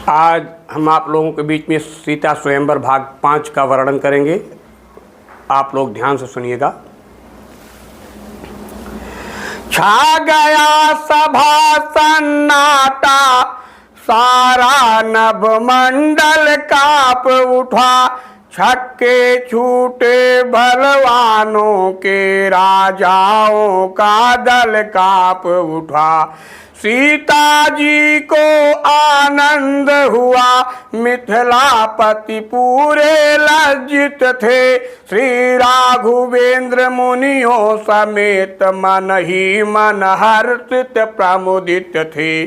आज हम आप लोगों के बीच में सीता स्वयंवर भाग 5 का वर्णन करेंगे। आप लोग ध्यान से सुनिएगा। छा गया सभा सन्नाटा, सारा नभ मंडल काप उठा। छक्के छूटे बलवानों के, राजाओं का दल काप उठा। सीता जी को आनंद हुआ, मिथिलापति पूरे लज्जित थे। श्री राघवेंद्र मुनियों समेत मन ही मन हर्षित प्रमुदित थे।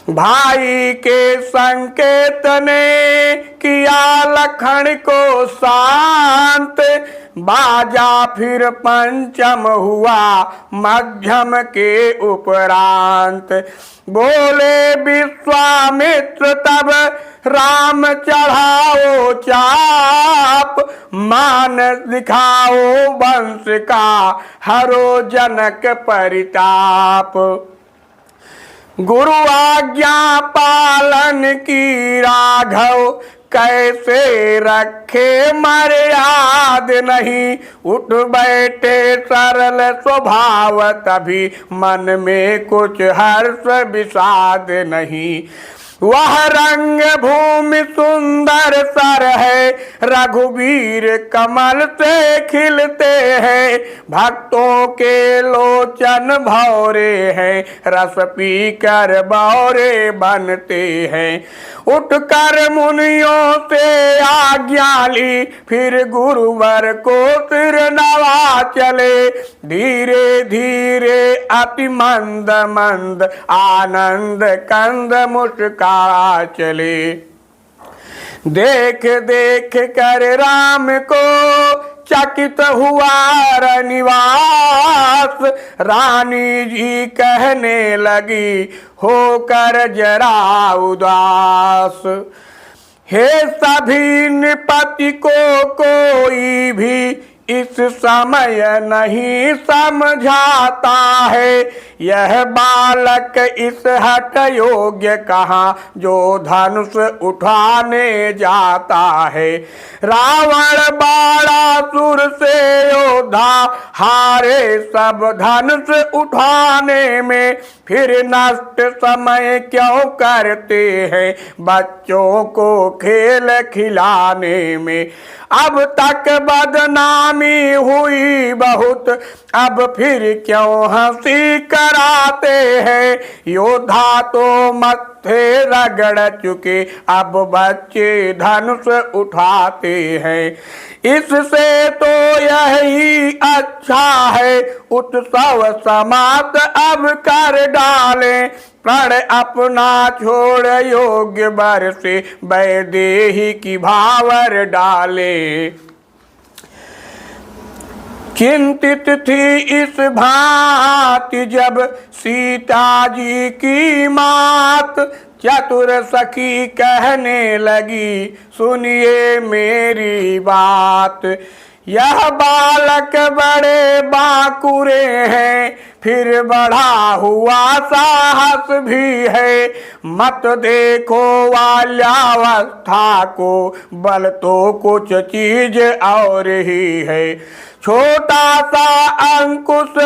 भाई के संकेत ने किया लखन को शांत, बाजा फिर पंचम हुआ मध्यम के उपरांत। बोले विश्वामित्र तब राम चढ़ाओ चाप, मान दिखाओ वंश का हरो जनक परिताप। गुरु आज्ञा पालन की राघव, कैसे रखे मर्याद नहीं। उठ बैठे सरल स्वभाव, तभी मन में कुछ हर्ष विषाद नहीं। वह रंग भूमि सुंदर सर है, रघुवीर कमल से खिलते हैं। भक्तों के लोचन भौरे हैं, रस पी कर बौरे बनते हैं। उठकर मुनियों से आज्ञा ली, फिर गुरुवर को सिर नवा चले। धीरे धीरे अति मंद मंद, आनंद कंद मुस्का चले। देख देख कर राम को चकित हुआ रनिवास। रानी जी कहने लगी होकर जरा उदास, हे सभी नृपति को कोई भी इस समय नहीं समझाता है। यह बालक इस हठ योग्य कहाँ, जो धनुष उठाने जाता है। रावण बाणासुर से योद्धा, हारे सब धनुष उठाने में। फिर नष्ट समय क्यों करते हैं, बच्चों को खेल खिलाने में। अब तक बदनामी हुई बहुत, अब फिर क्यों हंसी कराते हैं। योद्धा तो मत्थे रगड़ चुके, अब बच्चे धनुष उठाते हैं। इससे तो यही अच्छा है, उत्सव समाप्त अब कर डालें। प्रण अपना छोड़ योग्य वर से, वैदेही की भावर डाले। चिंतित थी इस भांति जब सीता जी की मात। चतुर सखी कहने लगी सुनिए मेरी बात। यह बालक बड़े बाकुरे हैं, फिर बढ़ा हुआ साहस भी है। मत देखो बाल्यावस्था को, बल तो कुछ चीज और ही है। छोटा सा अंकुश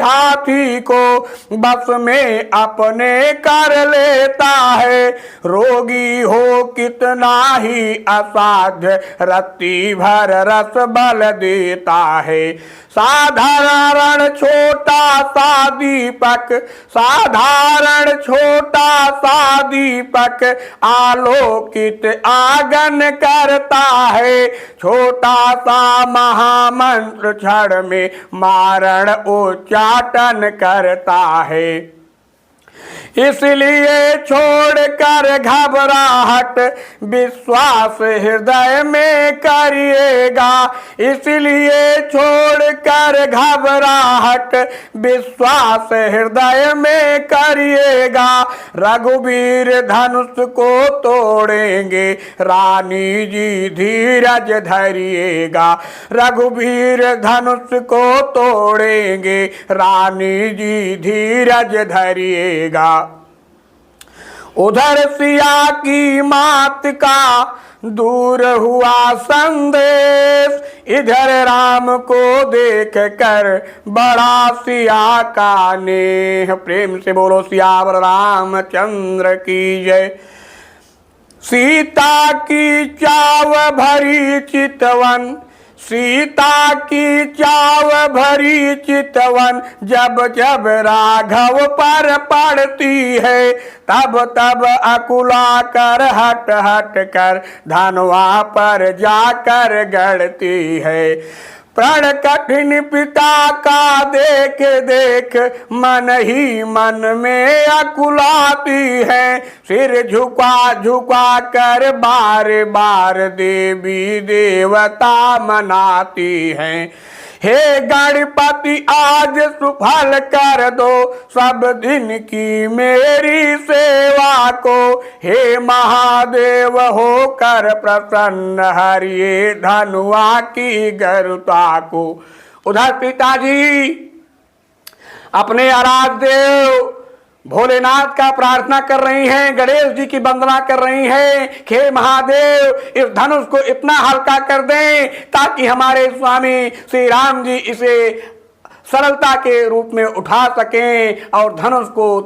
हाथी को बस में अपने कर लेता है। रोगी हो कितना ही असाध्य, रत्ती भर रस बल देता है। साधारण छोटा सा दीपक, साधारण छोटा सा दीपक, आलोकित आंगन करता है। छोटा सा महामंत्र क्षण में मारण उच्चाटन करता है। इसलिए छोड़कर घबराहट, विश्वास हृदय में करिएगा। इसलिए छोड़कर घबराहट, विश्वास हृदय में करिएगा। रघुवीर धनुष को तोड़ेंगे, रानी जी धीरज धरिएगा। रघुवीर धनुष को तोड़ेंगे, रानी जी धीरज धरिएगा। उधर सिया की मात का दूर हुआ संदेश, इधर राम को देख कर बड़ा सिया का नेह। प्रेम से बोलो सियावर रामचंद्र की जय। सीता की चाव भरी चितवन, सीता की चाव भरी चितवन, जब जब राघव पर पड़ती है, तब तब अकुला कर हट हट कर धनवा पर जाकर गड़ती है। प्रण कठिन पिता का देख देख मन ही मन में अकुलाती है, सिर झुका झुका कर बार बार देवी देवता मनाती हैं। हे गणपति आज सुफल कर दो सब दिन की मेरी सेवा को, हे महादेव होकर प्रसन्न हरिये धनुआ की गरुता को। उधर पिताजी अपने आराध्य देव भोलेनाथ का प्रार्थना कर रही हैं, गणेश जी की वंदना कर रही हैं, हे महादेव इस धनुष को इतना हल्का कर दें ताकि हमारे स्वामी श्री राम जी इसे सरलता के रूप में उठा सकें और धनुष को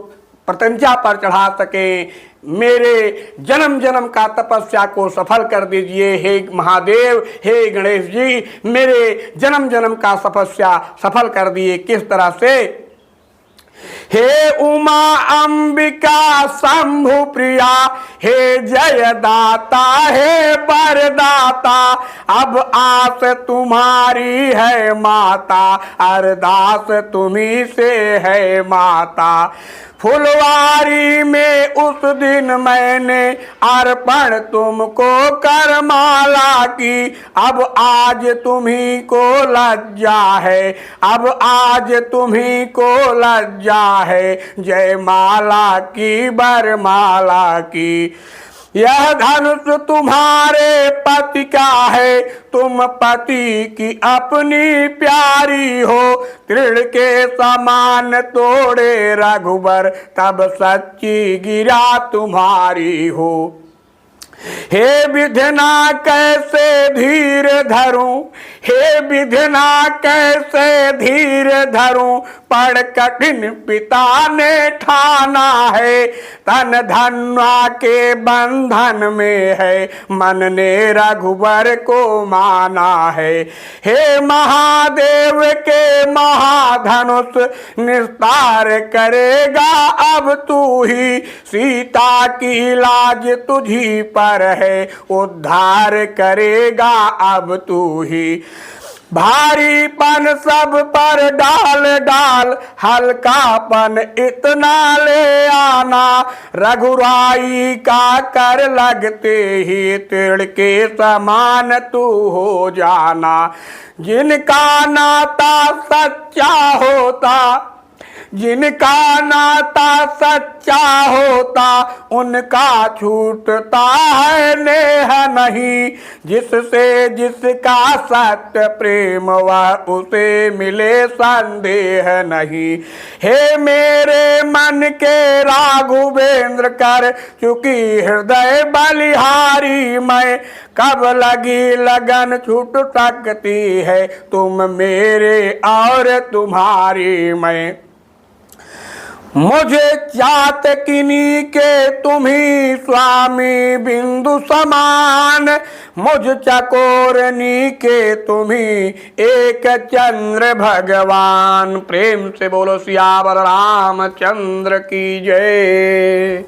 प्रत्यंचा पर चढ़ा सकें। मेरे जन्म जन्म का तपस्या को सफल कर दीजिए हे महादेव, हे गणेश जी मेरे जन्म जन्म का तपस्या सफल कर दिए। किस तरह से? हे उमा अंबिका शंभु प्रिया, हे जयदाता हे वरदाता, अब आस तुम्हारी है माता, अरदास तुम्ही से है माता। फुलवारी में उस दिन मैंने अर्पण तुमको करमाला की, अब आज तुम्ही को लज्जा है, अब आज तुम्ही को लज्जा है, जय माला की बरमाला की। यह धनुष तुम्हारे पति का है, तुम पति की अपनी प्यारी हो, तृण के समान तोड़े रघुबर तब सच्ची गिरा तुम्हारी हो। हे विधना कैसे धीर धरूं, हे विधना कैसे धीर धरूं, पड़ कठिन पिता ने ठाना है, तन धनवा के बंधन में है, मन ने रघुबर को माना है। हे महादेव के महाधनुष निस्तार करेगा अब तू ही, सीता की लाज तुझी पर है, उद्धार करेगा अब तू ही। भारीपन सब पर डाल डाल, हल्कापन इतना ले आना, रघुराई का कर लगते ही तीर के समान तू हो जाना। जिनका नाता सच्चा होता, जिनका नाता सच्चा होता, उनका छूटता है नेह नहीं, जिससे जिसका सत्य प्रेम वह उसे मिले संदेह नहीं। हे मेरे मन के राघवेंद्र कर चुकी हृदय बलिहारी मैं, कब लगी लगन छूट सकती है, तुम मेरे और तुम्हारी मैं। मुझे चातकिनी के तुम्ही स्वामी बिंदु समान, मुझ चकोरनी के तुम्ही एक चंद्र भगवान। प्रेम से बोलो सियावर रामचंद्र की जय।